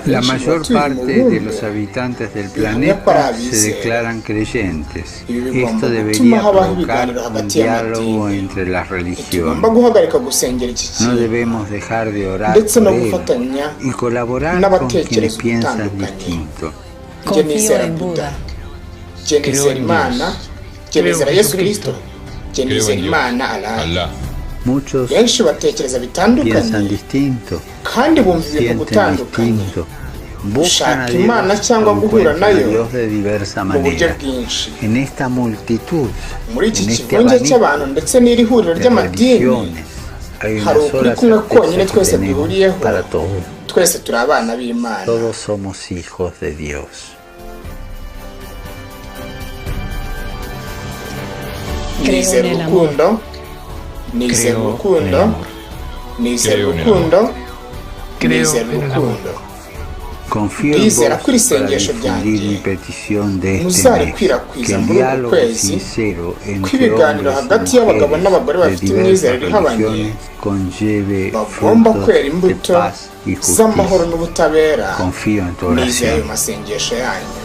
La abenshi mu mayor batuye mu parte de burundi los habitantes del bihamya ko ari planeta se abizera. declaran creyentes. Ibi bigomba Esto gutuma debería habaho provocar ibiganiro un hagati diálogo y'amadini. entre las Ntitugomba religiones. guhagarika gusengera iki No kintu debemos dejar de orar ndetse no por él gufatanya y colaborar con quienes n'abatekereza piensan ubutandukanye. distinto. Jye Confío nizera en Buda, Buda. jye Creo nizera en Imana, Dios. jye Creo nizera en Yesu Jesucristo. Kristo, jye Creo nizera en Dios. Imana Allah. Allah. Muchos Benshi batekereza piensan bitandukanye distinto, kandi bumva ibintu sienten gutandukanye, distinto, buscan a gushaka Imana Dios cyangwa o guhura encuentran a nayo Dios de diversa mu buryo manera. bwinshi. En esta multitud, Muri iki en este kivunge cy'abantu abanico ndetse n'iri huriro de ry'amadini religiones, hay hari una ukuri sola kumwe konyine certeza que twese tenemos duhuriyeho, para todos. twese turi abana b'Imana. Todos somos hijos de Dios. Nizera en el amor. urukundo, nizera Creo en el urukundo, amor. nizera Creo en el urukundo, Creo nizera en el amor. urukundo. Confío en Ndizera vos ko iri para sengesho difundir ryanjye mi petición de este mes, muzarikwirakwiza que el muri uku diálogo kwezi, sincero ko entre ibiganiro hombres hagati y y'abagabo n'abagore mujeres de bafite imyizerere diversas ihabanye religiones conlleve bagomba kwera frutos de imbuto paz y z'amahoro justicia. n'ubutabera. Confío en tu Nizeye ayo oración. masengesho yanyu.